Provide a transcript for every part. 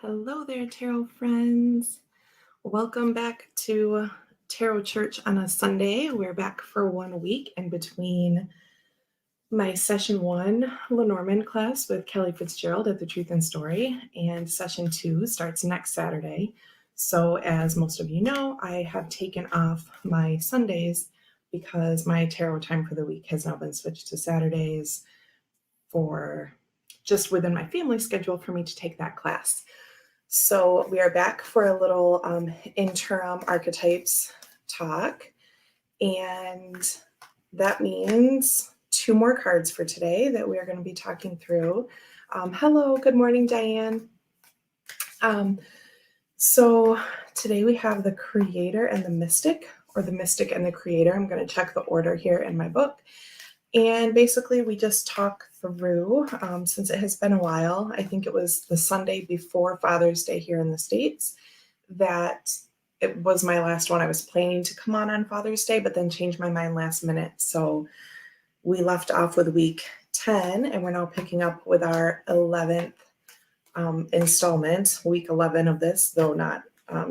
Hello there, tarot friends. Welcome back to Tarot Church on a Sunday. We're back for 1 week in between my session 1 Lenormand class with Kelly Fitzgerald at the Truth and Story, and session 2 starts next Saturday. So as most of you know, I have taken off my Sundays because my tarot time for the week has now been switched to Saturdays for just within my family schedule for me to take that class. So we are back for a little interim archetypes talk, and that means 2 more cards for today that we are going to be talking through. Hello, good morning, Diane. So today we have the Creator and the Mystic, or the Mystic and the Creator. I'm going to check the order here in my book. And basically, we just talk through, since it has been a while, I think it was the Sunday before Father's Day here in the States, that it was my last one. I was planning to come on Father's Day, but then changed my mind last minute. So we left off with week 10, and we're now picking up with our 11th installment, week 11 of this, though not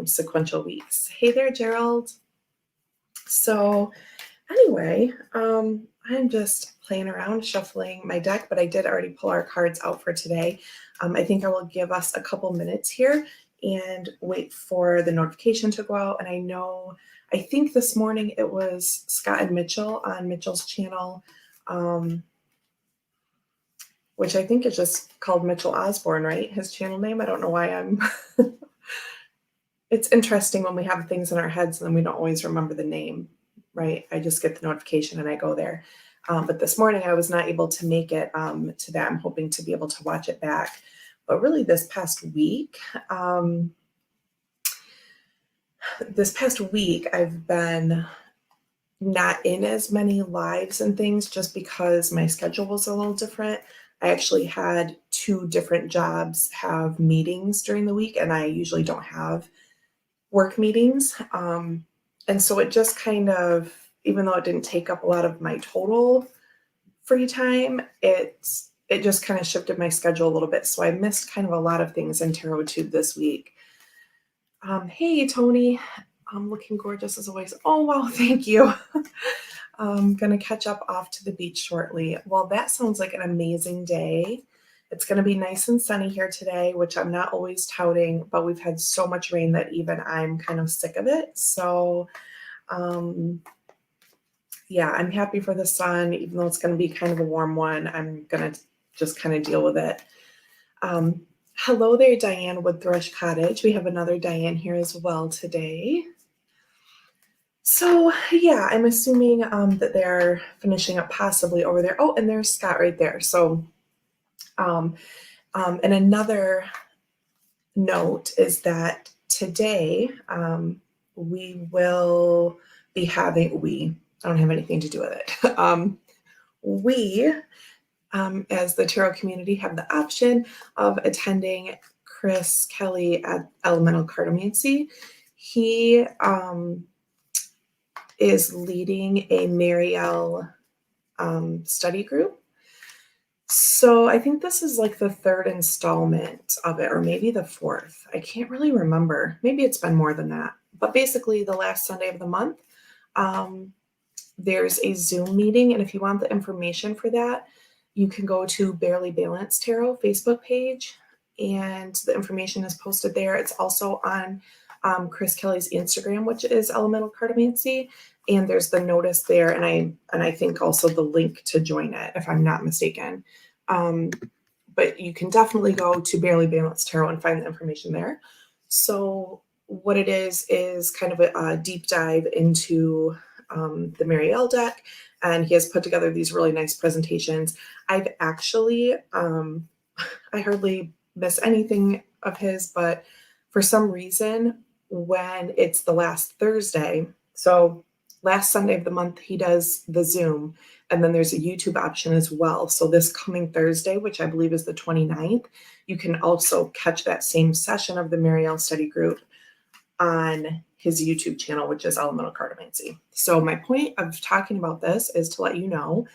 sequential weeks. Hey there, Gerald. So anyway, I'm just playing around, shuffling my deck, but I did already pull our cards out for today. I think I will give us a couple minutes here and wait for the notification to go out. And I think this morning it was Scott and Mitchell on Mitchell's channel, which I think is just called Mitchell Osborne, right? His channel name. I don't know why I'm... It's interesting when we have things in our heads and then we don't always remember the name. Right? I just get the notification and I go there. But this morning I was not able to make it to that. I'm hoping to be able to watch it back. But really this past week I've been not in as many lives and things just because my schedule was a little different. I actually had 2 different jobs have meetings during the week, and I usually don't have work meetings. And so it just kind of, even though it didn't take up a lot of my total free time, it just kind of shifted my schedule a little bit. So I missed kind of a lot of things in Tarot Tube this week. Hey, Tony, I'm looking gorgeous as always. Oh, wow, thank you. I'm going to catch up off to the beach shortly. Well, that sounds like an amazing day. It's going to be nice and sunny here today, which I'm not always touting, but we've had so much rain that even I'm kind of sick of it. So, yeah, I'm happy for the sun, even though it's going to be kind of a warm one. I'm going to just kind of deal with it. Hello there, Diane with Thrush Cottage. We have another Diane here as well today. So, yeah, I'm assuming that they're finishing up possibly over there. Oh, and there's Scott right there. So, and another note is that today we will be having, I don't have anything to do with it. We, as the tarot community, have the option of attending Chris Kelly at Elemental Cartomancy. He is leading a Marielle study group. So I think this is like the 3rd installment of it, or maybe the 4th. I can't really remember. Maybe it's been more than that. But basically the last Sunday of the month, there's a Zoom meeting. And if you want the information for that, you can go to Barely Balanced Tarot Facebook page, and the information is posted there. It's also on Chris Kelly's Instagram, which is Elemental Cartomancy. And there's the notice there, and I think also the link to join it, if I'm not mistaken. But you can definitely go to Barely Balanced Tarot and find the information there. So what it is kind of a deep dive into the Marielle deck, and he has put together these really nice presentations. I've actually, I hardly miss anything of his, but for some reason, when it's the last Thursday, so last Sunday of the month, he does the Zoom, and then there's a YouTube option as well. So this coming Thursday, which I believe is the 29th, you can also catch that same session of the Marielle study group on his YouTube channel, which is Elemental Cartomancy. So my point of talking about this is to let you know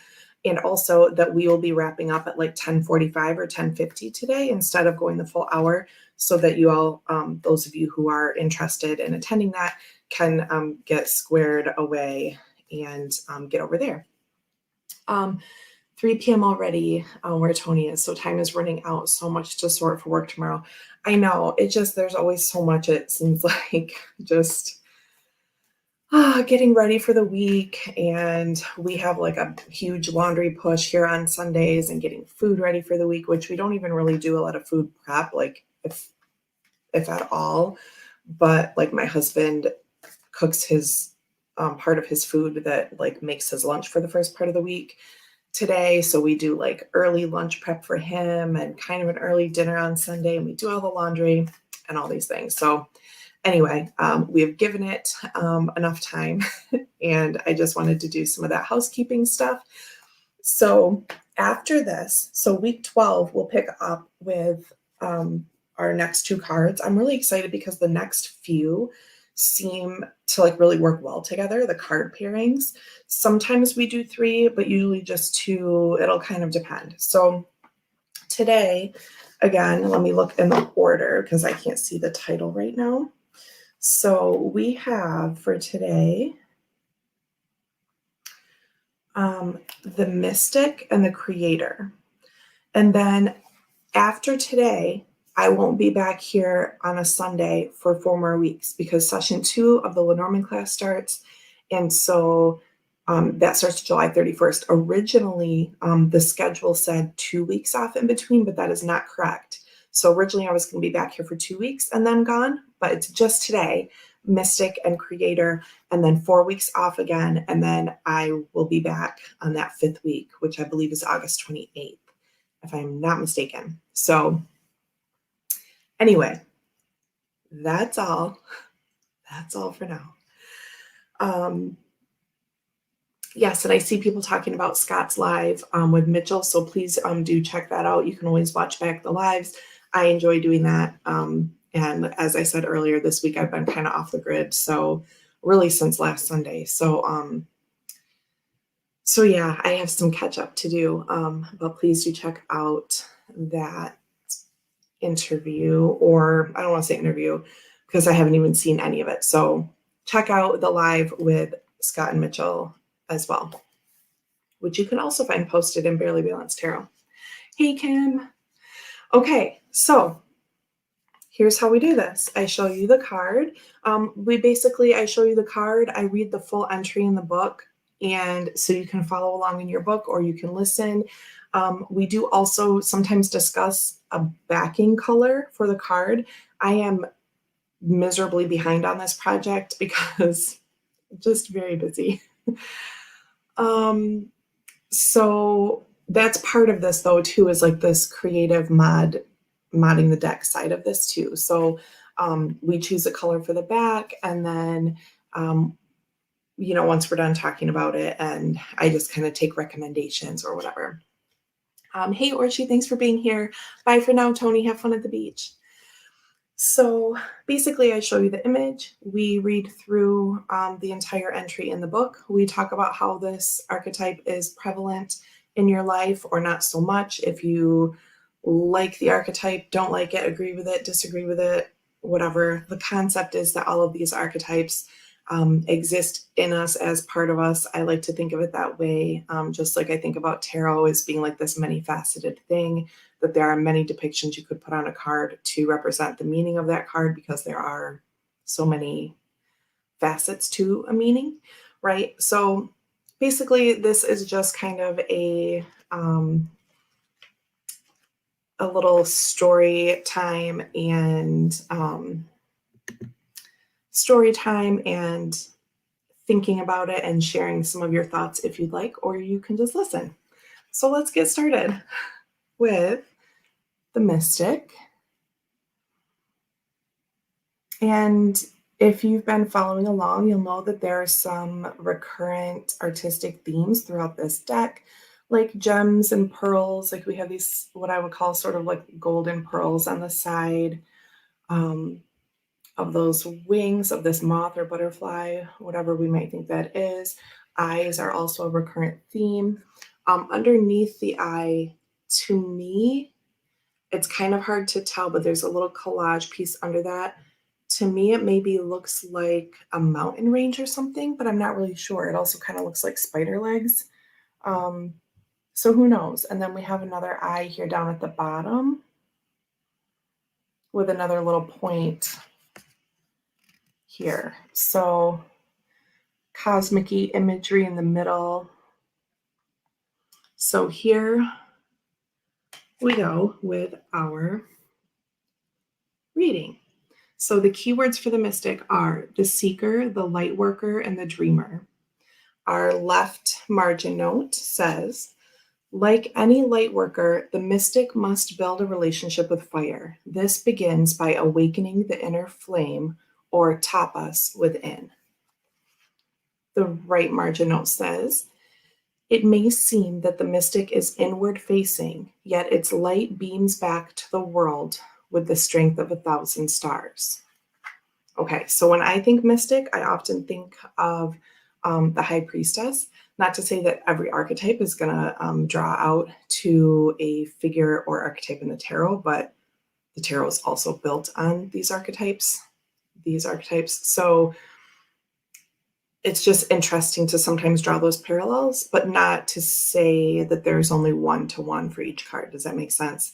And also that we will be wrapping up at like 10:45 or 10:50 today instead of going the full hour, so that you all, those of you who are interested in attending that, can get squared away and get over there. 3 p.m. already, where Tony is. So time is running out. So much to sort for work tomorrow. I know. There's always so much, it seems like, just getting ready for the week. And we have like a huge laundry push here on Sundays and getting food ready for the week, which we don't even really do a lot of food prep, like if at all. But like my husband cooks his part of his food that like makes his lunch for the first part of the week today. So we do like early lunch prep for him and kind of an early dinner on Sunday, and we do all the laundry and all these things. So anyway, we have given it enough time, and I just wanted to do some of that housekeeping stuff. So after this, so week 12, we'll pick up with our next 2 cards. I'm really excited because the next few seem to like really work well together, the card pairings. Sometimes we do 3, but usually just 2. It'll kind of depend. So today, again, let me look in the order because I can't see the title right now. So we have for today the Mystic and the Creator. And then after today, I won't be back here on a Sunday for 4 more weeks because session 2 of the Lenormand class starts. And so that starts July 31st. Originally, the schedule said 2 weeks off in between, but that is not correct. So originally I was going to be back here for 2 weeks and then gone, but it's just today, Mystic and Creator, and then 4 weeks off again. And then I will be back on that 5th week, which I believe is August 28th, if I'm not mistaken. So anyway, that's all. That's all for now. Yes, and I see people talking about Scott's live with Mitchell, so please do check that out. You can always watch back the lives. I enjoy doing that. And as I said earlier, this week I've been kind of off the grid, so really since last Sunday. So yeah, I have some catch up to do, but please do check out that interview, or I don't want to say interview because I haven't even seen any of it. So check out the live with Scott and Mitchell as well, which you can also find posted in Barely Balanced Tarot. Hey, Kim. Okay, so here's how we do this. I show you the card. I show you the card. I read the full entry in the book, and so you can follow along in your book or you can listen. We do also sometimes discuss a backing color for the card. I am miserably behind on this project because just very busy. So that's part of this though too, is like this creative modding the deck side of this too. So we choose a color for the back, and then once we're done talking about it, and I just kind of take recommendations or whatever. Hey Orchie, thanks for being here. Bye for now, Tony. Have fun at the beach. So basically I show you the image. We read through the entire entry in the book. We talk about how this archetype is prevalent in your life or not so much. If you like the archetype, don't like it, agree with it, disagree with it, whatever. The concept is that all of these archetypes exist in us as part of us. I like to think of it that way, just like I think about tarot as being like this many-faceted thing, that there are many depictions you could put on a card to represent the meaning of that card, because there are so many facets to a meaning, right? So basically this is just kind of a little story time and thinking about it and sharing some of your thoughts if you'd like, or you can just listen. So let's get started with the Mystic. And if you've been following along, you'll know that there are some recurrent artistic themes throughout this deck, like gems and pearls. Like we have these, what I would call sort of like golden pearls on the side of those wings of this moth or butterfly, whatever we might think that is. Eyes are also a recurrent theme. Underneath the eye, to me, it's kind of hard to tell, but there's a little collage piece under that. To me, it maybe looks like a mountain range or something, but I'm not really sure. It also kind of looks like spider legs. So who knows? And then we have another eye here down at the bottom with another little point here. So cosmic-y imagery in the middle. So here we go with our reading. So the keywords for the mystic are the seeker, the light worker, and the dreamer. Our left margin note says, like any light worker, the mystic must build a relationship with fire. This begins by awakening the inner flame or tapas within. The right margin note says, it may seem that the mystic is inward facing, yet its light beams back to the world with the strength of 1,000 stars. Okay, so when I think mystic, I often think of the high priestess. Not to say that every archetype is going to draw out to a figure or archetype in the tarot, but the tarot is also built on these archetypes. So it's just interesting to sometimes draw those parallels, but not to say that there's only 1-to-1 for each card. Does that make sense?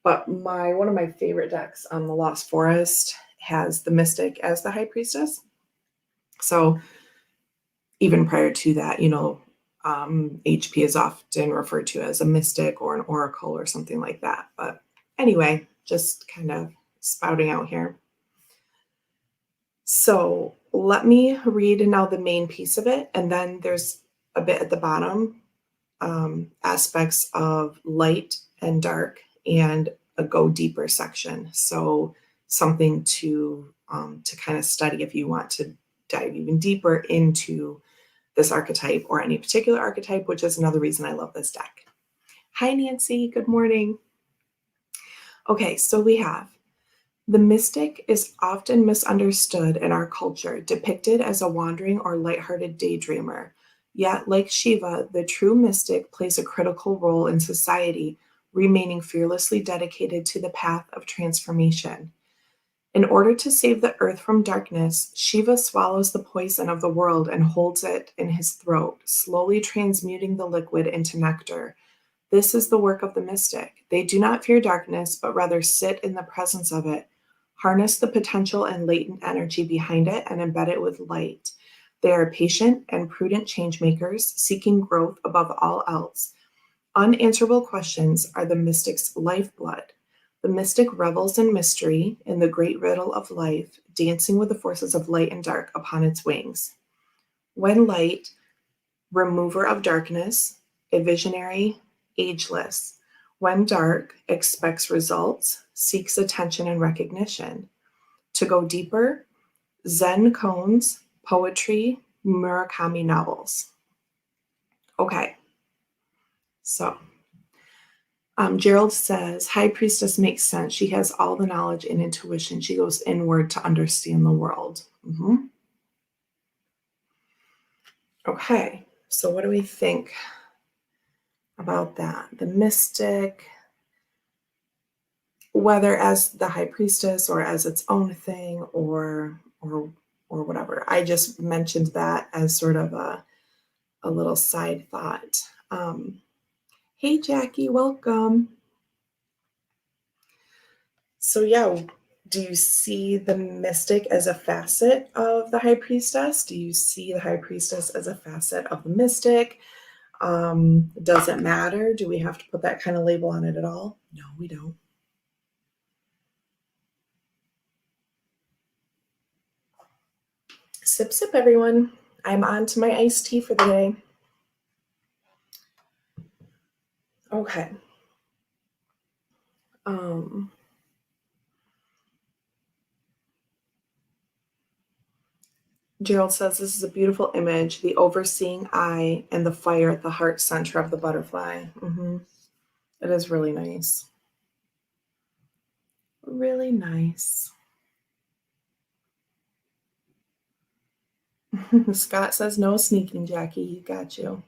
But one of my favorite decks on the Lost Forest has the mystic as the high priestess. So even prior to that, HP is often referred to as a mystic or an oracle or something like that. But anyway, just kind of spouting out here. So let me read now the main piece of it. And then there's a bit at the bottom, aspects of light and dark and a go deeper section. So something to kind of study if you want to dive even deeper into this archetype or any particular archetype, which is another reason I love this deck. Hi, Nancy. Good morning. Okay, so we have the mystic is often misunderstood in our culture, depicted as a wandering or lighthearted daydreamer. Yet, like Shiva, the true mystic plays a critical role in society, remaining fearlessly dedicated to the path of transformation. In order to save the earth from darkness, Shiva swallows the poison of the world and holds it in his throat, slowly transmuting the liquid into nectar. This is the work of the mystic. They do not fear darkness, but rather sit in the presence of it, harness the potential and latent energy behind it, and embed it with light. They are patient and prudent change makers, seeking growth above all else. Unanswerable questions are the mystic's lifeblood. The mystic revels in mystery, in the great riddle of life, dancing with the forces of light and dark upon its wings. When light, remover of darkness, a visionary, ageless. When dark, expects results, seeks attention and recognition. To go deeper, Zen koans, poetry, Murakami novels. Okay, so Gerald says, High Priestess makes sense. She has all the knowledge and intuition. She goes inward to understand the world. Okay, so what do we think about that? The mystic, whether as the High Priestess or as its own thing or whatever. I just mentioned that as sort of a little side thought. Hey, Jackie, welcome. So yeah, do you see the mystic as a facet of the High Priestess? Do you see the High Priestess as a facet of the mystic? Does it matter? Do we have to put that kind of label on it at all? No, we don't. Sip, sip, everyone. I'm on to my iced tea for the day. Okay. Gerald says this is a beautiful image, the overseeing eye and the fire at the heart center of the butterfly. It is really nice. Really nice. Scott says no sneaking, Jackie. You got you.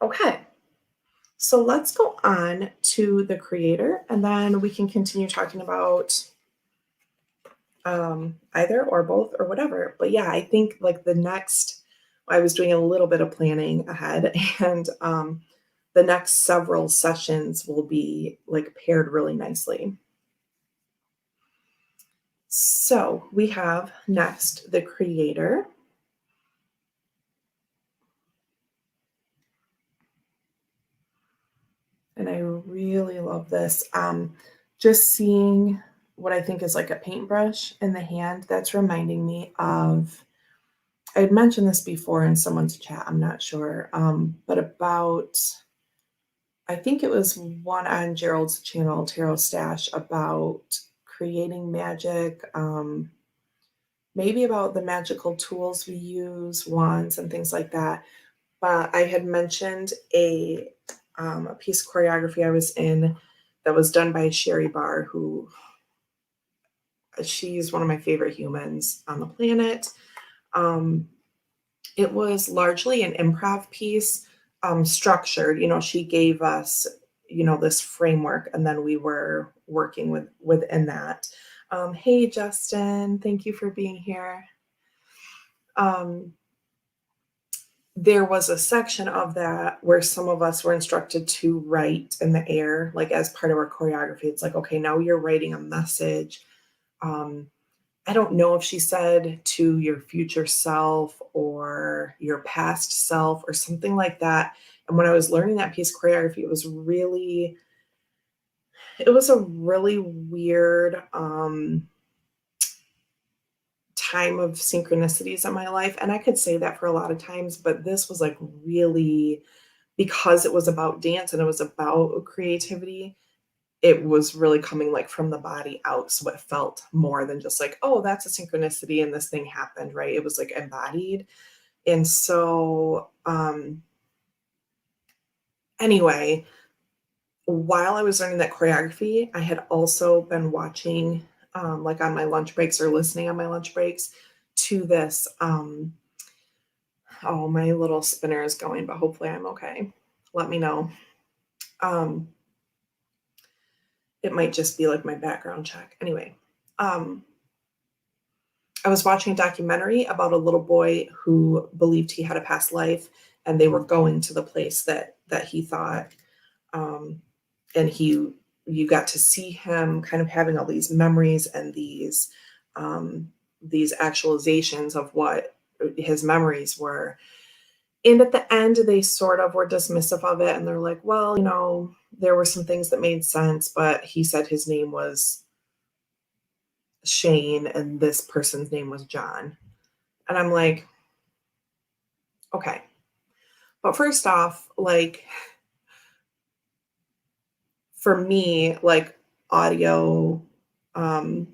Okay, so let's go on to the creator, and then we can continue talking about either or both or whatever. But yeah, I think like the next, I was doing a little bit of planning ahead, and the next several sessions will be like paired really nicely. So we have next the creator. And I really love this. Just seeing what I think is like a paintbrush in the hand, that's reminding me of, I had mentioned this before in someone's chat, I'm not sure, but about, I think it was one on Gerald's channel, Tarot Stash, about creating magic, maybe about the magical tools we use, wands, and things like that. But I had mentioned a piece of choreography I was in that was done by Sherry Barr, who she's one of my favorite humans on the planet. Um, it was largely an improv piece, structured. You know, she gave us, you know, this framework, and then we were working within that. Hey, Justin, thank you for being here. Um, there was a section of that where some of us were instructed to write in the air, like as part of our choreography. It's like, okay, now you're writing a message. Um, I don't know if she said to your future self or your past self or something like that. And when I was learning that piece of choreography, it was a really weird time of synchronicities in my life. And I could say that for a lot of times, but this was like really, because it was about dance and it was about creativity, it was really coming like from the body out. So it felt more than just like, oh, that's a synchronicity and this thing happened, right? It was like embodied. And so, anyway, while I was learning that choreography, I had also been watching, like on my lunch breaks or listening on my lunch breaks to this. Oh, my little spinner is going, but hopefully I'm okay. Let me know. Um, it might just be like my background check. Anyway, um, I was watching a documentary about a little boy who believed he had a past life, and they were going to the place that he thought, um, and he you got to see him kind of having all these memories and these actualizations of what his memories were. And at the end, they sort of were dismissive of it, and they're like, well, you know, there were some things that made sense, but he said his name was Shane and this person's name was John. And I'm like, okay. But first off, like for me, like audio, um,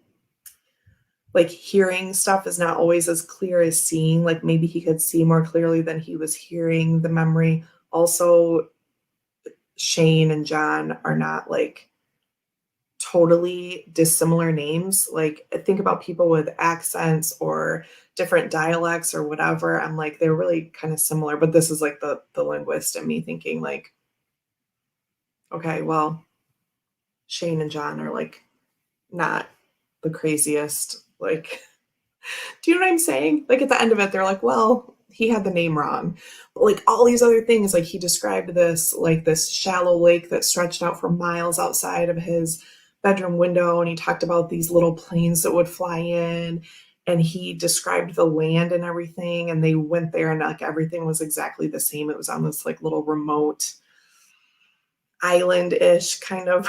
like hearing stuff is not always as clear as seeing. Like maybe he could see more clearly than he was hearing the memory. Also, Shane and John are not like totally dissimilar names. Like think about people with accents or different dialects or whatever. I'm like, they're really kind of similar, but this is like the linguist and me thinking like, okay, well, Shane and John are like not the craziest. Like, do you know what I'm saying? Like at the end of it, they're like, well, he had the name wrong. But like all these other things, like he described this like this shallow lake that stretched out for miles outside of his bedroom window. And he talked about these little planes that would fly in. And he described the land and everything. And they went there and like everything was exactly the same. It was on this like little remote island-ish kind of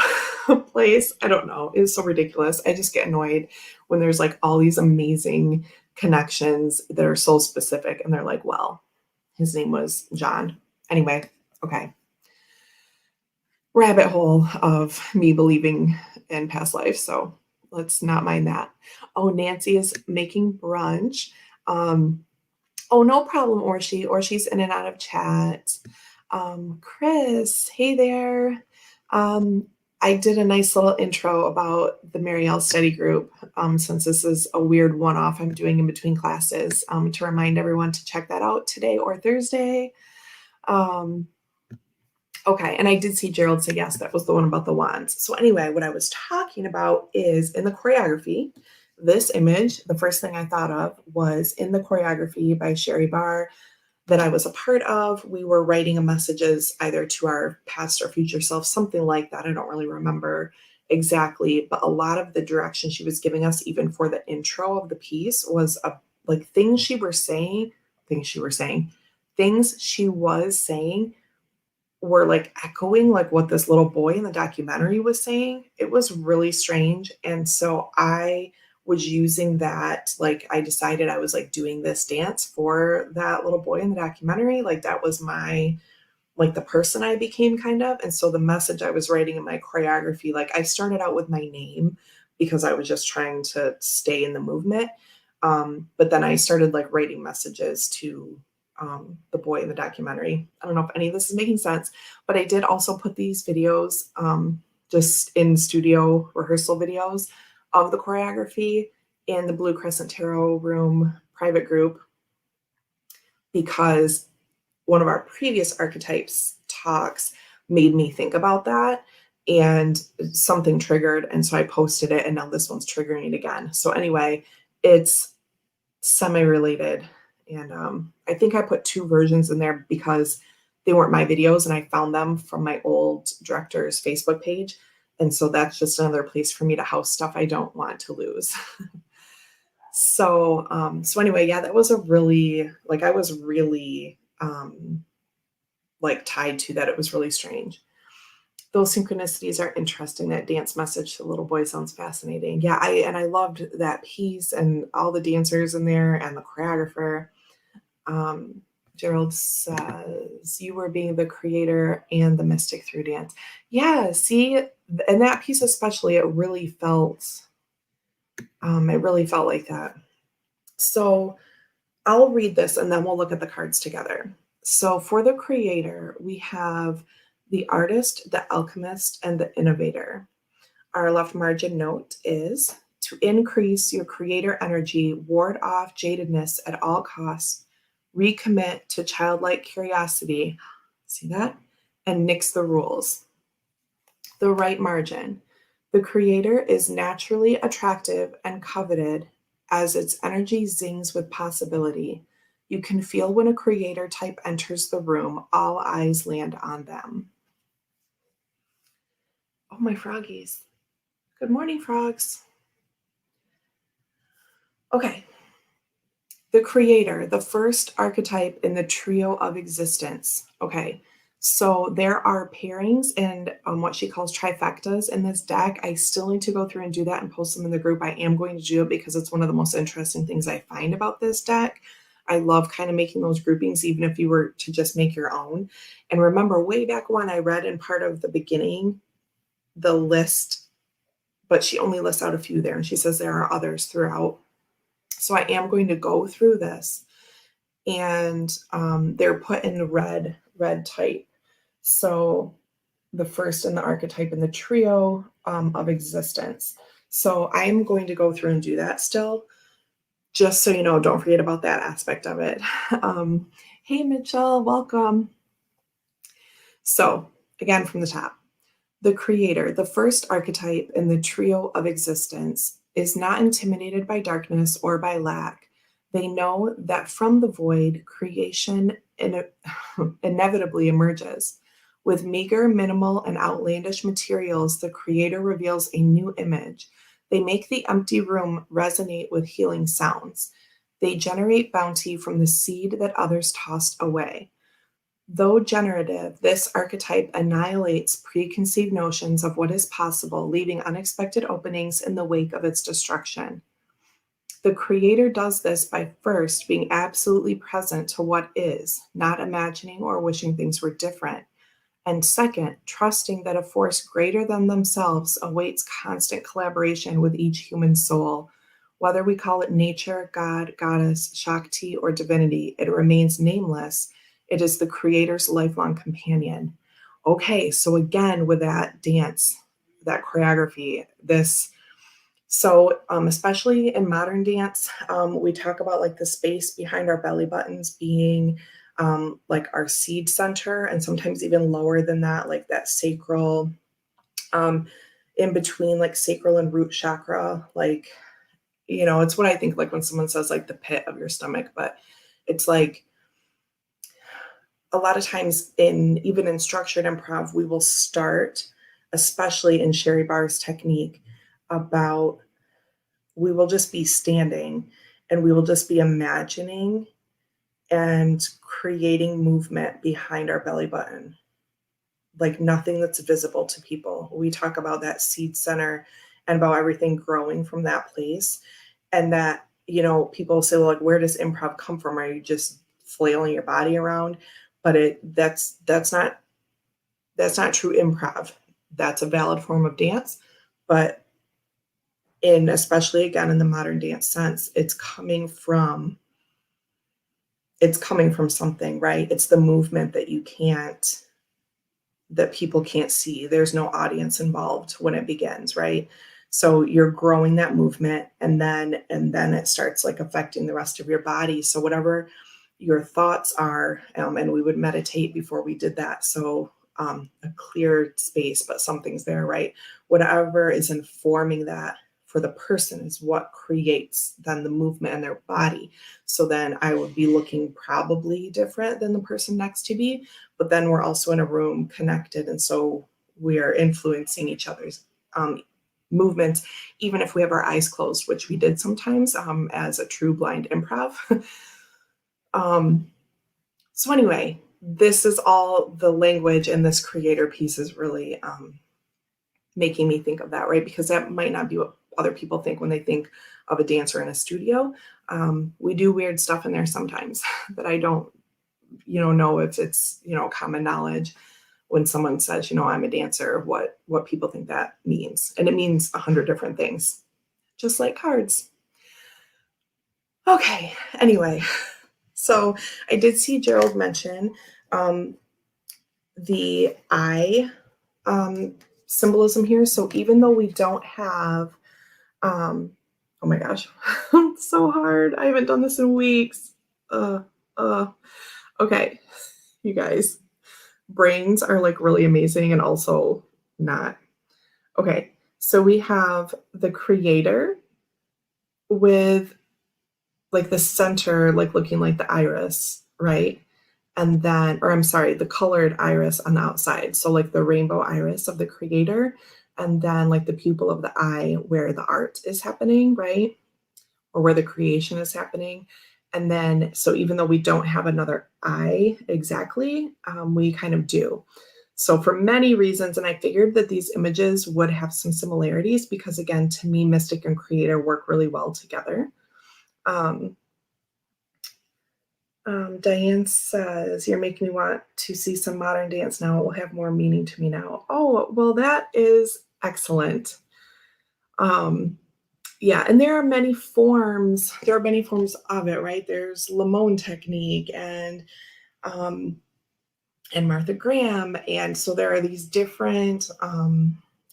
place. I don't know. It's so ridiculous. I just get annoyed when there's like all these amazing connections that are so specific and they're like, well, his name was John. Anyway, okay. Rabbit hole of me believing in past life. So let's not mind that. Oh, Nancy is making brunch. Oh, no problem, Orshi. Orshi's in and out of chat. Chris, hey there. I did a nice little intro about the Marielle study group, since this is a weird one-off I'm doing in between classes, to remind everyone to check that out today or Thursday. Okay, and I did see Gerald say yes, that was the one about the wands. So anyway, what I was talking about is in the choreography, this image, the first thing I thought of was in the choreography by Sherry Barr that I was a part of. We were writing messages either to our past or future self, something like that. I don't really remember exactly, but a lot of the direction she was giving us, even for the intro of the piece, was like things she was saying were like echoing like what this little boy in the documentary was saying. It was really strange. And so I was using that, like I decided I was like doing this dance for that little boy in the documentary. Like that was my like the person I became kind of. And so the message I was writing in my choreography, like I started out with my name because I was just trying to stay in the movement. But then I started like writing messages to the boy in the documentary. I don't know if any of this is making sense, but I did also put these videos just in studio rehearsal videos of the choreography in the Blue Crescent Tarot Room private group because one of our previous archetypes talks made me think about that and something triggered. And so I posted it and now this one's triggering it again. So anyway, it's semi-related. And I think I put two versions in there because they weren't my videos and I found them from my old director's Facebook page. And so that's just another place for me to house stuff I don't want to lose. So anyway, yeah, that was a really, like, I was really, like tied to that. It was really strange. Those synchronicities are interesting. That dance message to the little boy sounds fascinating. Yeah, I loved that piece and all the dancers in there and the choreographer. Gerald says you were being the creator and the mystic through dance. Yeah, see, and that piece especially, it really felt like that. So I'll read this and then we'll look at the cards together. So for the creator, we have the artist, the alchemist, and the innovator. Our left margin note is to increase your creator energy, ward off jadedness at all costs, recommit to childlike curiosity, see that? And nix the rules. The right margin. The creator is naturally attractive and coveted as its energy zings with possibility. You can feel when a creator type enters the room, all eyes land on them. Oh, my froggies. Good morning, frogs. Okay. The creator, the first archetype in the trio of existence. Okay. So there are pairings and what she calls trifectas in this deck. I still need to go through and do that and post them in the group. I am going to do it because it's one of the most interesting things I find about this deck. I love kind of making those groupings, even if you were to just make your own. And remember, way back when I read in part of the beginning, the list, but she only lists out a few there. And she says there are others throughout. So I am going to go through this. And they're put in the red type. So the first in the archetype in the trio of existence. So I am going to go through and do that still, just so you know, don't forget about that aspect of it. Hey, Mitchell, welcome. So again, from the top, the creator, the first archetype in the trio of existence, is not intimidated by darkness or by lack. They know that from the void, creation inevitably emerges. With meager, minimal, and outlandish materials, the creator reveals a new image. They make the empty room resonate with healing sounds. They generate bounty from the seed that others tossed away. Though generative, this archetype annihilates preconceived notions of what is possible, leaving unexpected openings in the wake of its destruction. The creator does this by first being absolutely present to what is, not imagining or wishing things were different. And second, trusting that a force greater than themselves awaits constant collaboration with each human soul. Whether we call it nature, God, goddess, Shakti, or divinity, it remains nameless. It is the creator's lifelong companion. Okay, so again, with that dance, that choreography, especially in modern dance, we talk about like the space behind our belly buttons being like our seed center, and sometimes even lower than that, like that sacral, um, in between like sacral and root chakra. Like, it's what I think like when someone says like the pit of your stomach, but it's like a lot of times even in structured improv, we will start, especially in Sherry Barr's technique, we will just be standing and we will just be imagining and creating movement behind our belly button, like nothing that's visible to people. We talk about that seed center and about everything growing from that place. And that, people say, well, like, where does improv come from? Are you just flailing your body around? But that's not true improv. That's a valid form of dance, but especially again in the modern dance sense, it's coming from something, right? It's the movement that people can't see. There's no audience involved when it begins, right? So you're growing that movement, and then it starts like affecting the rest of your body. So whatever your thoughts are, and we would meditate before we did that. So a clear space, but something's there, right? Whatever is informing that for the person is what creates then the movement in their body. So then I would be looking probably different than the person next to me, but then we're also in a room connected. And so we are influencing each other's movements, even if we have our eyes closed, which we did sometimes as a true blind improv. So anyway, this is all the language, and this creator piece is really making me think of that, right? Because that might not be what other people think when they think of a dancer in a studio. We do weird stuff in there sometimes that I don't, know if it's, common knowledge when someone says, I'm a dancer, what people think that means. And it means 100 different things, just like cards. Okay, anyway, so I did see Gerald mention the eye symbolism here. So even though we don't have, oh my gosh, it's so hard. I haven't done this in weeks. Okay, you guys, brains are like really amazing and also not. Okay, so we have the creator with like the center, like looking like the iris, right? And then, or I'm sorry, the colored iris on the outside. So like the rainbow iris of the creator, and then like the pupil of the eye where the art is happening, right? Or where the creation is happening. And then, so even though we don't have another eye exactly, we kind of do. So for many reasons, and I figured that these images would have some similarities because again, to me, mystic and creator work really well together. Diane says, you're making me want to see some modern dance now. It will have more meaning to me now. Oh, well, that is excellent. Yeah, and there are many forms. There are many forms of it, right? There's Lenormand technique and Martha Graham. And so there are these different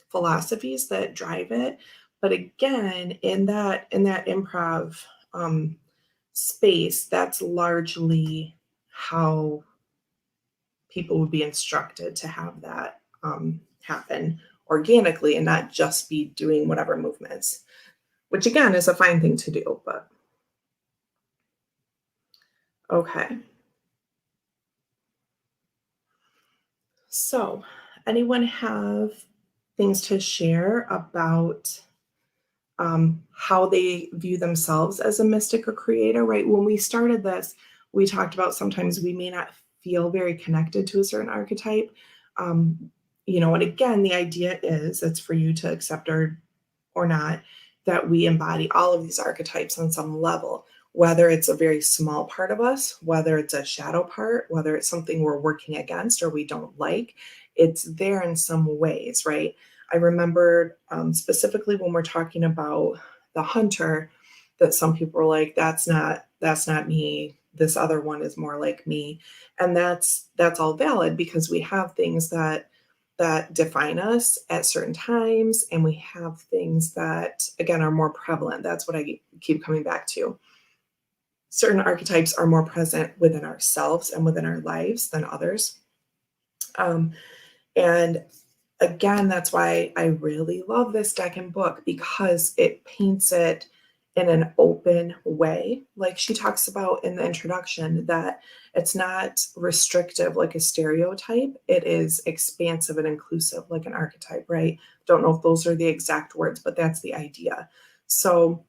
philosophies that drive it. But again, in that improv space, that's largely how people would be instructed to have that happen organically and not just be doing whatever movements, which again is a fine thing to do, but okay. So anyone have things to share about how they view themselves as a mystic or creator, right? When we started this, we talked about sometimes we may not feel very connected to a certain archetype. And again, the idea is it's for you to accept or not that we embody all of these archetypes on some level, whether it's a very small part of us, whether it's a shadow part, whether it's something we're working against or we don't like, it's there in some ways, right? I remember specifically when we're talking about the hunter, that some people were like, that's not me. This other one is more like me. And that's all valid because we have things that define us at certain times. And we have things that, again, are more prevalent. That's what I keep coming back to. certain archetypes are more present within ourselves and within our lives than others. And again, that's why I really love this deck and book, because it paints it in an open way. Like she talks about in the introduction, that it's not restrictive like a stereotype. It is expansive and inclusive like an archetype, right? Don't know if those are the exact words, but that's the idea. So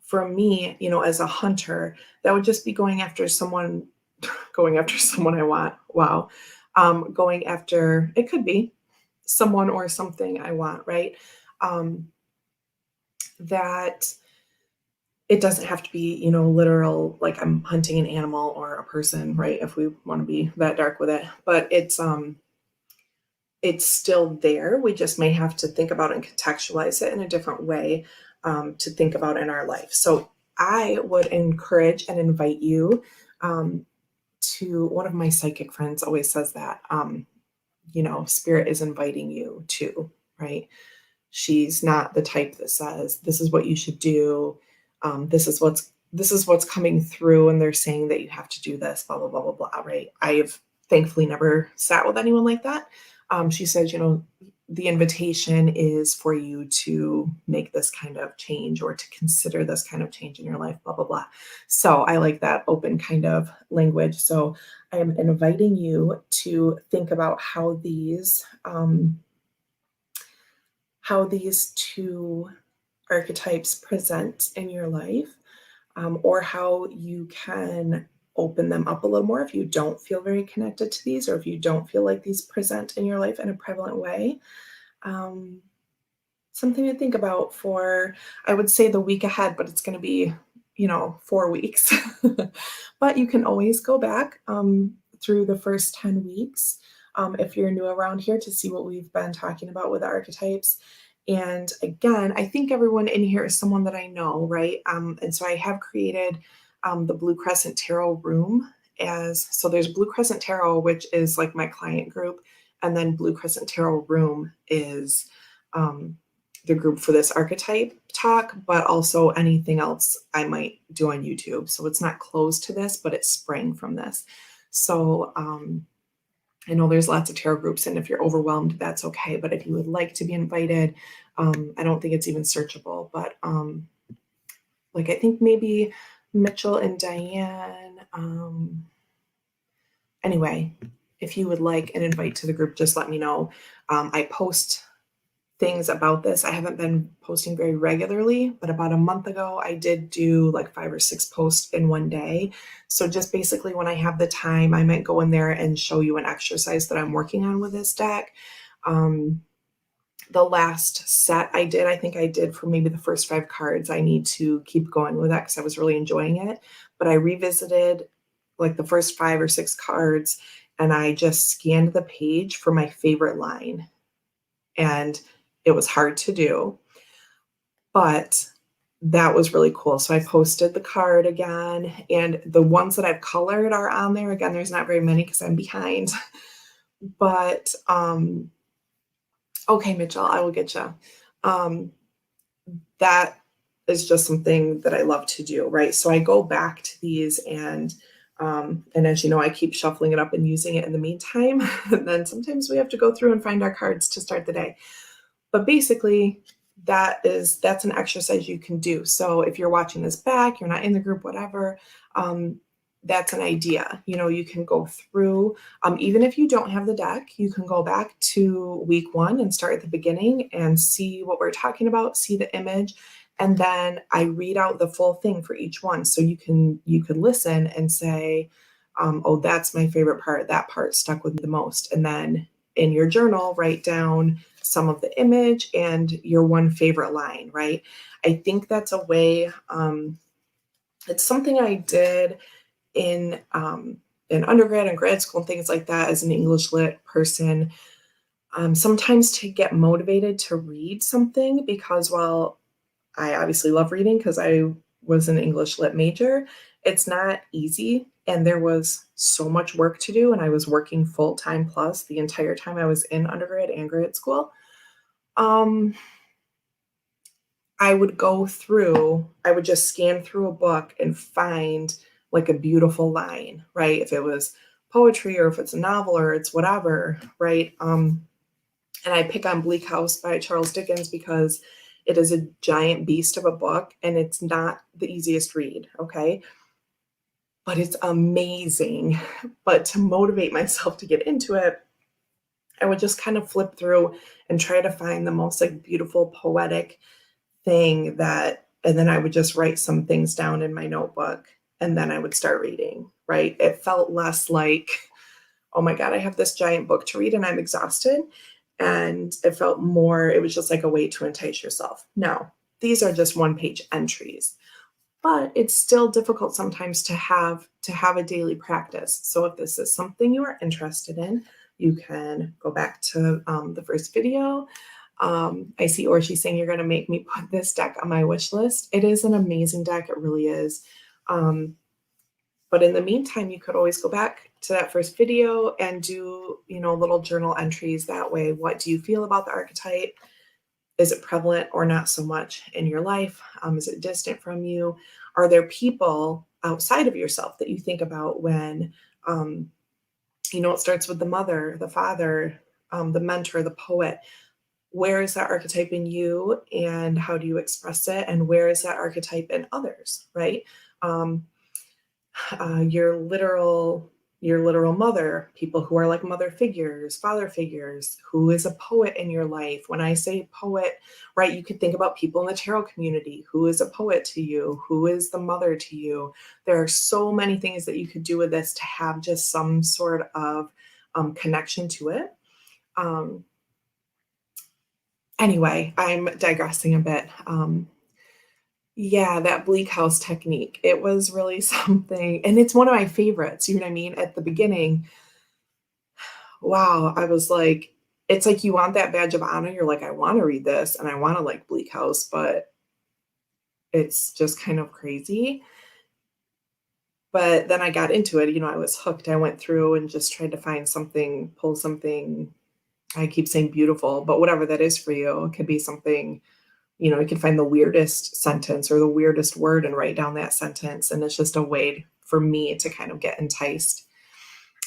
for me, as a hunter, that would just be going after someone, I want. Wow. Going after, it could be someone or something I want, right? That it doesn't have to be, literal, like I'm hunting an animal or a person, right? If we want to be that dark with it, but it's still there. We just may have to think about and contextualize it in a different way to think about in our life. So I would encourage and invite you to, one of my psychic friends always says that, spirit is inviting you to, right? She's not the type that says, this is what you should do. This is what's coming through. And they're saying that you have to do this, blah, blah, blah, blah, blah, right? I've thankfully never sat with anyone like that. She says, the invitation is for you to make this kind of change or to consider this kind of change in your life, blah, blah, blah. So I like that open kind of language. So I am inviting you to think about how these two archetypes present in your life, or how you can open them up a little more if you don't feel very connected to these, or if you don't feel like these present in your life in a prevalent way. Something to think about for, I would say, the week ahead, but it's going to be, 4 weeks. But you can always go back through the first 10 weeks if you're new around here, to see what we've been talking about with the archetypes. And again, I think everyone in here is someone that I know, right? And so I have created the Blue Crescent Tarot room so there's Blue Crescent Tarot, which is like my client group. And then Blue Crescent Tarot room is the group for this archetype talk, but also anything else I might do on YouTube. So it's not closed to this, but it sprang from this. So I know there's lots of tarot groups, and if you're overwhelmed, that's okay. But if you would like to be invited, I don't think it's even searchable, but I think maybe Mitchell and Diane. Anyway, if you would like an invite to the group, just let me know. I post things about this. I haven't been posting very regularly, but about a month ago, I did do like 5 or 6 posts in one day. So just basically when I have the time, I might go in there and show you an exercise that I'm working on with this deck. The last set I think I did for maybe the first 5 cards. I need to keep going with that because I was really enjoying it. But I revisited like the first 5 or 6 cards, and I just scanned the page for my favorite line. And it was hard to do, but that was really cool. So I posted the card again, and the ones that I've colored are on there. Again, there's not very many because I'm behind, but okay, Mitchell, I will get you. That is just something that I love to do, right? So I go back to these, and as you know, I keep shuffling it up and using it in the meantime. And then sometimes we have to go through and find our cards to start the day. But basically, that's an exercise you can do. So if you're watching this back, you're not in the group, whatever, that's an idea. You can go through, even if you don't have the deck, you can go back to week 1 and start at the beginning and see what we're talking about, see the image. And then I read out the full thing for each one. So you can listen and say, oh, that's my favorite part. That part stuck with me the most. And then in your journal, write down some of the image and your one favorite line, right? I think that's a way, it's something I did in undergrad and grad school and things like that as an English lit person. Sometimes to get motivated to read something, because while I obviously love reading because I was an English lit major, it's not easy. And there was so much work to do. And I was working full-time plus the entire time I was in undergrad and grad school. I would just scan through a book and find like a beautiful line, right? If it was poetry or if it's a novel or it's whatever, right? And I pick on Bleak House by Charles Dickens because it is a giant beast of a book and it's not the easiest read, okay? But it's amazing. But to motivate myself to get into it, I would just kind of flip through and try to find the most like beautiful poetic thing and then I would just write some things down in my notebook and then I would start reading, right? It felt less like, oh my God, I have this giant book to read and I'm exhausted. And it felt more, it was just like a way to entice yourself. Now, these are just one-page entries, but it's still difficult sometimes to have a daily practice. So if this is something you are interested in, you can go back to the first video. I see Orshi saying you're going to make me put this deck on my wish list. It is an amazing deck. It really is. But in the meantime, you could always go back to that first video and do, little journal entries that way. What do you feel about the archetype? Is it prevalent or not so much in your life? Is it distant from you? Are there people outside of yourself that you think about when, it starts with the mother, the father, the mentor, the poet? Where is that archetype in you and how do you express it? And where is that archetype in others, right? Your literal mother, people who are like mother figures, father figures, who is a poet in your life. When I say poet, right, you could think about people in the tarot community. Who is a poet to you? Who is the mother to you? There are so many things that you could do with this to have just some sort of connection to it. Anyway, I'm digressing a bit. Yeah, that Bleak House technique. It was really something, and it's one of my favorites, you know what I mean? At the beginning, wow, I was like, it's like you want that badge of honor. You're like, I want to read this and I want to like Bleak House, but it's just kind of crazy. But then I got into it, I was hooked. I went through and just tried to find something, pull something. I keep saying beautiful, but whatever that is for you, it could be something. You can find the weirdest sentence or the weirdest word and write down that sentence. And it's just a way for me to kind of get enticed.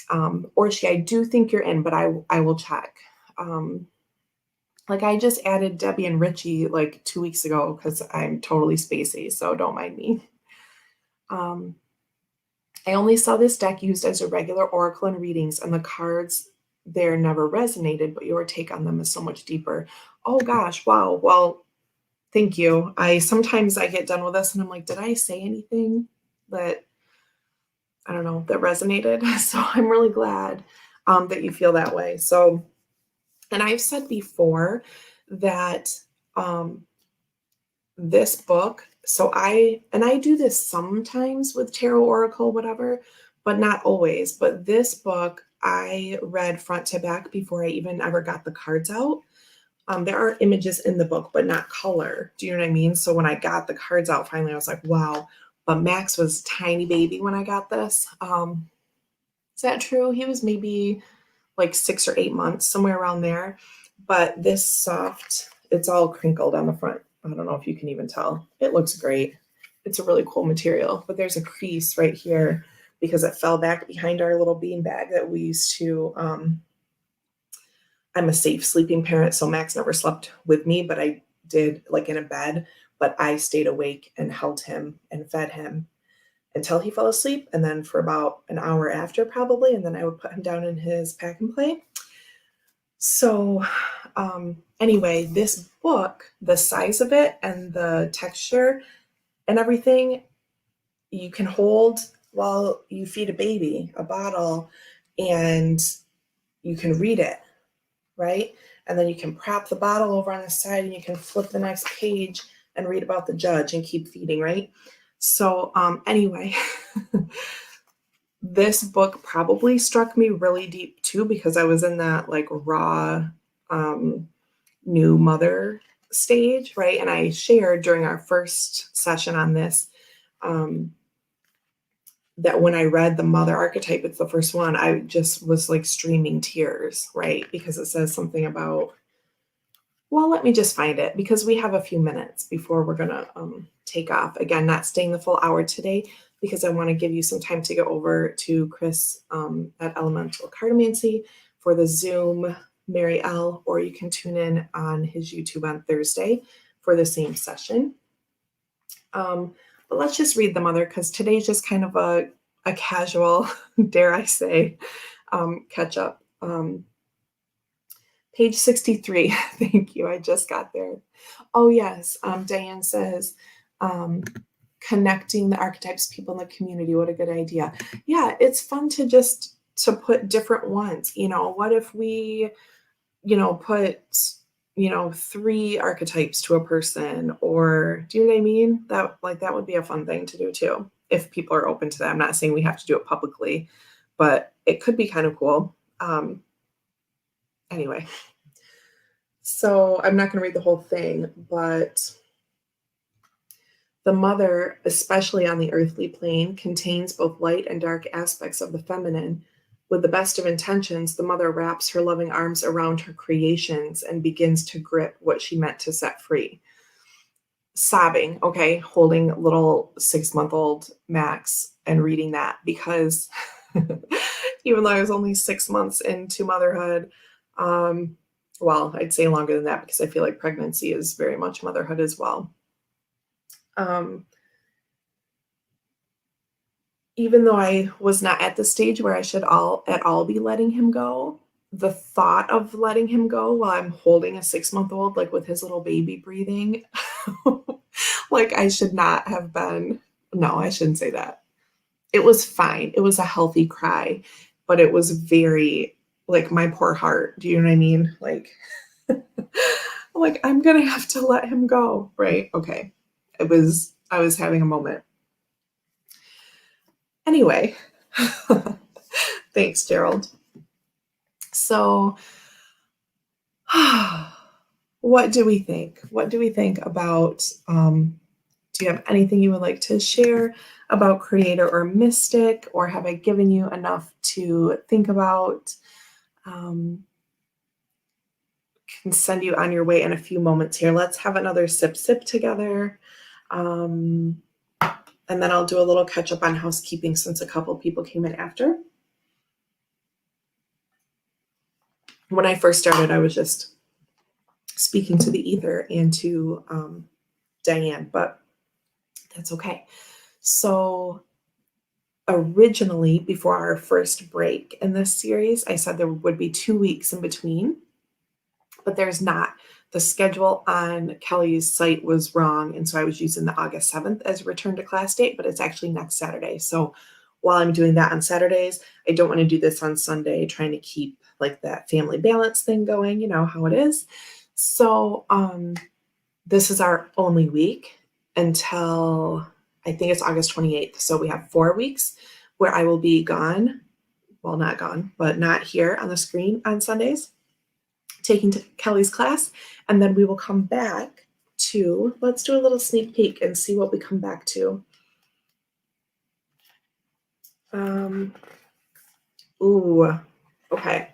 Orshi, I do think you're in, but I will check. Like I just added Debbie and Richie like 2 weeks ago because I'm totally spacey, so don't mind me. I only saw this deck used as a regular oracle in readings and the cards there never resonated, but your take on them is so much deeper. Oh gosh, wow. Well, thank you. Sometimes I get done with this and I'm like, did I say anything that, I don't know, that resonated? So I'm really glad that you feel that way. So, and I've said before that this book, I do this sometimes with tarot, oracle, whatever, but not always. But this book I read front to back before I even ever got the cards out. There are images in the book, but not color. Do you know what I mean? So when I got the cards out, finally, I was like, wow. But Max was a tiny baby when I got this. Is that true? He was maybe like 6 or 8 months, somewhere around there. But this soft, it's all crinkled on the front. I don't know if you can even tell. It looks great. It's a really cool material. But there's a crease right here because it fell back behind our little bean bag that we used to I'm a safe sleeping parent, so Max never slept with me, but I did like in a bed, but I stayed awake and held him and fed him until he fell asleep. And then for about an hour after probably, and then I would put him down in his pack and play. So anyway, this book, the size of it and the texture and everything, you can hold while you feed a baby a bottle and you can read it. Right? And then you can prop the bottle over on the side and you can flip the next page and read about the judge and keep feeding, right? So anyway, this book probably struck me really deep too because I was in that like raw new mother stage, right? And I shared during our first session on this that when I read the mother archetype, it's the first one, I just was like streaming tears, right? Because it says something about Well, let me just find it because we have a few minutes before we're going to take off. Again, not staying the full hour today because I want to give you some time to go over to Chris at Elemental Cartomancy for the Zoom Mary L, or you can tune in on his YouTube on Thursday for the same session. But let's just read the mother because today's just kind of a casual, dare I say, catch up. Page 63. Thank you. I just got there. Oh, yes. Diane says, connecting the archetypes people in the community. What a good idea. Yeah, it's fun to put different ones. What if we, put, 3 archetypes to a person, or do you know what I mean? That would be a fun thing to do too, if people are open to that. I'm not saying we have to do it publicly, but it could be kind of cool. Anyway. So I'm not going to read the whole thing, but the mother, especially on the earthly plane, contains both light and dark aspects of the feminine. With the best of intentions, the mother wraps her loving arms around her creations and begins to grip what she meant to set free. Sobbing, okay, holding little 6-month-old Max and reading that because even though I was only 6 months into motherhood, well, I'd say longer than that because I feel like pregnancy is very much motherhood as well. Even though I was not at the stage where I should at all be letting him go, the thought of letting him go while I'm holding a 6-month-old, like with his little baby breathing, like I should not have been. No, I shouldn't say that. It was fine. It was a healthy cry, but it was very, like, my poor heart. Do you know what I mean? Like, I'm going to have to let him go, right? Okay. I was having a moment. Anyway, thanks, Gerald. So, what do we think? What do we think about, do you have anything you would like to share about creator or mystic, or have I given you enough to think about? Can send you on your way in a few moments here. Let's have another sip together. And then I'll do a little catch up on housekeeping since a couple people came in after. When I first started, I was just speaking to the ether and to Diane, but that's okay. So originally, before our first break in this series, I said there would be 2 weeks in between, but there's not. The schedule on Kelly's site was wrong, and so I was using the August 7th as a return to class date, but it's actually next Saturday. So while I'm doing that on Saturdays, I don't want to do this on Sunday, trying to keep like that family balance thing going, you know how it is. So this is our only week until I think it's August 28th. So we have 4 weeks where I will be gone. Well, not gone, but not here on the screen on Sundays, taking to Kelly's class. And then we will come back to, let's do a little sneak peek and see what we come back to. Okay.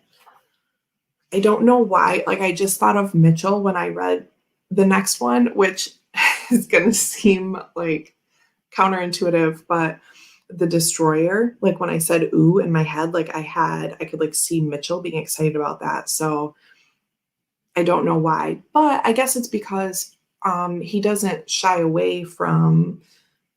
I don't know why, like I just thought of Mitchell when I read the next one, which is going to seem like counterintuitive, but the Destroyer, like when I said ooh in my head, like I could like see Mitchell being excited about that. So I don't know why, but I guess it's because he doesn't shy away from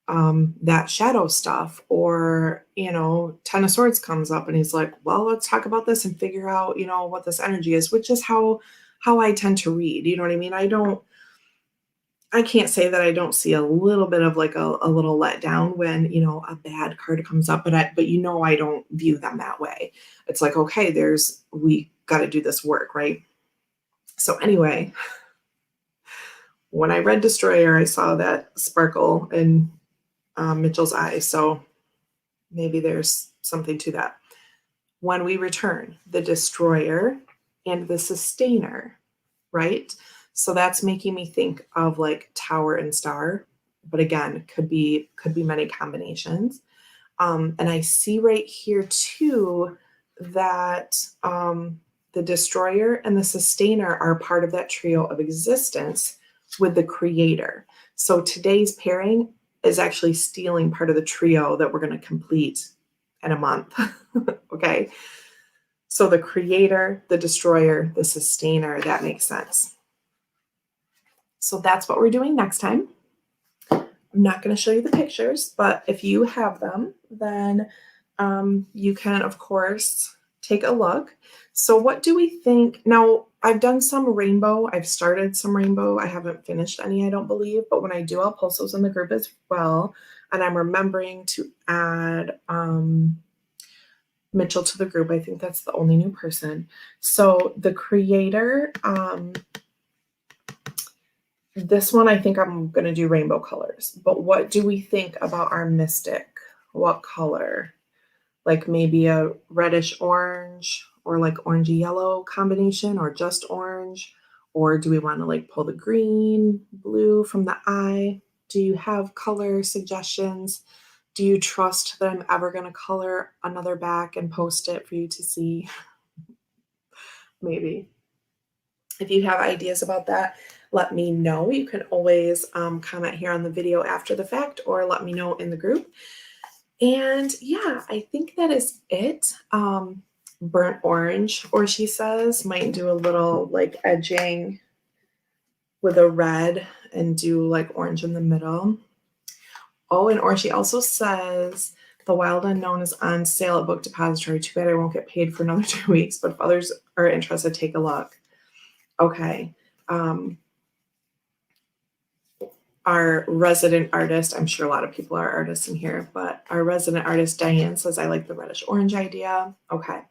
that shadow stuff, or, you know, Ten of Swords comes up and he's like, well, let's talk about this and figure out, you know, what this energy is, which is how I tend to read. You know what I mean? I can't say that I don't see a little bit of like a little letdown when, you know, a bad card comes up, but you know, I don't view them that way. It's like, okay, we got to do this work, right? So anyway, when I read Destroyer, I saw that sparkle in Mitchell's eyes. So maybe there's something to that. When we return, the Destroyer and the Sustainer, right? So that's making me think of like Tower and Star, but again, could be many combinations. And I see right here too that the destroyer, and the sustainer are part of that trio of existence with the creator. So today's pairing is actually stealing part of the trio that we're going to complete in a month. Okay. So the creator, the destroyer, the sustainer, that makes sense. So that's what we're doing next time. I'm not going to show you the pictures, but if you have them, then you can, of course, take a look. So what do we think? Now, I've done some rainbow. I've started some rainbow. I haven't finished any, I don't believe, but when I do, I'll post those in the group as well. And I'm remembering to add Mitchell to the group. I think that's the only new person. So the creator, this one, I think I'm going to do rainbow colors. But what do we think about our mystic? What color? Like maybe a reddish orange or like orangey yellow combination, or just orange? Or do we want to like pull the green, blue from the eye? Do you have color suggestions? Do you trust that I'm ever going to color another back and post it for you to see? Maybe. If you have ideas about that, let me know. You can always comment here on the video after the fact, or let me know in the group. And yeah, I think that is it. Burnt orange, or she says, might do a little like edging with a red and do like orange in the middle. Oh, and or she also says the Wild Unknown is on sale at Book Depository. Too bad I won't get paid for another 2 weeks, but if others are interested, take a look. Okay. Our resident artist, I'm sure a lot of people are artists in here, but our resident artist, Diane, says, I like the reddish orange idea. Okay.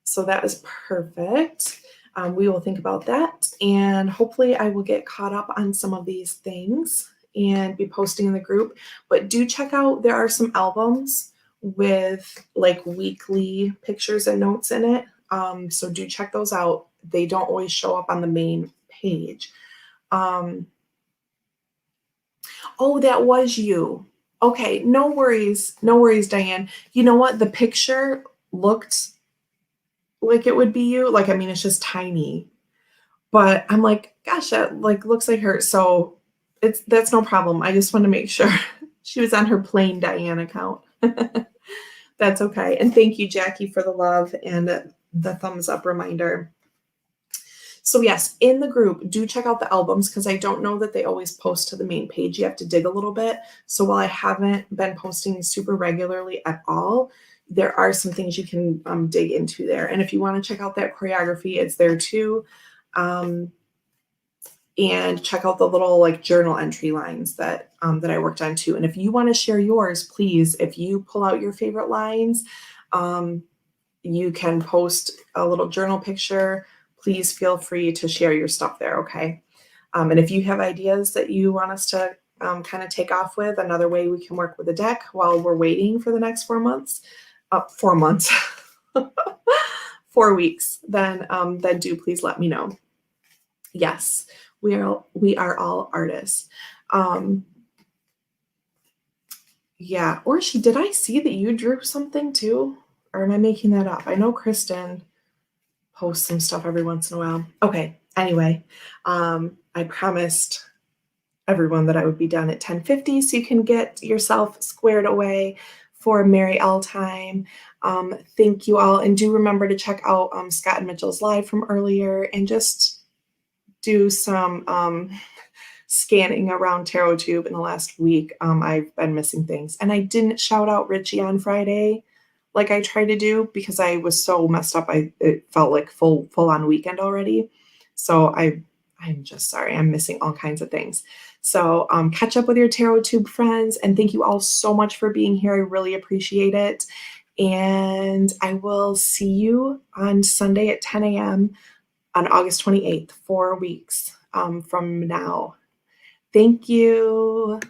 So that is perfect. We will think about that, and hopefully I will get caught up on some of these things and be posting in the group. But do check out, there are some albums with like weekly pictures and notes in it. So do check those out. They don't always show up on the main page. Oh, that was you. Okay, no worries. No worries, Diane. You know what? The picture looked like it would be you. Like, I mean, it's just tiny. But I'm like, gosh, that like looks like her. So that's no problem. I just want to make sure she was on her plain Diane account. That's okay. And thank you, Jackie, for the love and the thumbs up reminder. So yes, in the group, do check out the albums, because I don't know that they always post to the main page. You have to dig a little bit. So while I haven't been posting super regularly at all, there are some things you can dig into there. And if you want to check out that choreography, it's there too. And check out the little like journal entry lines that I worked on too. And if you want to share yours, please, if you pull out your favorite lines, you can post a little journal picture. Please feel free to share your stuff there, okay? And if you have ideas that you want us to kind of take off with, another way we can work with the deck while we're waiting for the next 4 months, 4 months, 4 weeks, then do please let me know. Yes, we are all artists. Yeah, or did I see that you drew something too? Or am I making that up? I know Kristen post some stuff every once in a while. Okay, anyway, I promised everyone that I would be done at 10:50, so you can get yourself squared away for Mary L time. Thank you all, and do remember to check out Scott and Mitchell's live from earlier, and just do some scanning around TarotTube in the last week. I've been missing things, and I didn't shout out Richie on Friday like I tried to do because I was so messed up. It felt like full on weekend already. So I'm just sorry. I'm missing all kinds of things. So catch up with your TarotTube friends, and thank you all so much for being here. I really appreciate it. And I will see you on Sunday at 10 a.m. on August 28th, 4 weeks from now. Thank you.